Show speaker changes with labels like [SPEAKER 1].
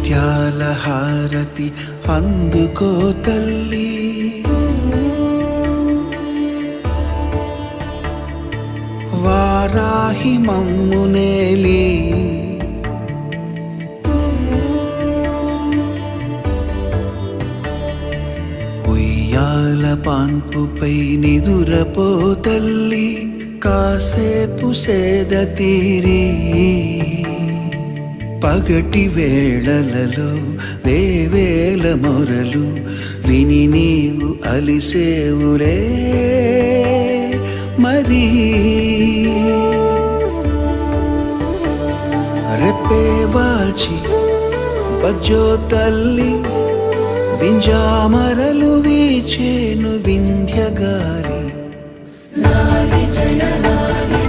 [SPEAKER 1] ముత్యాల హారతి అందుకో తల్లి, వారాహి మమ్మునేలి ఉయ్యాల పాన్పుపై నిదురపో తల్లి, కాసేపు సేద తీరి పగటి వేళలలో వేవేల మొరలు విని నీవు అలిసేవులే మరి. రెప్పే వాల్చి బజ్జో తల్లి, వింజామరలు వీచేను వింధ్యగారి.
[SPEAKER 2] లాలి జయ లాలి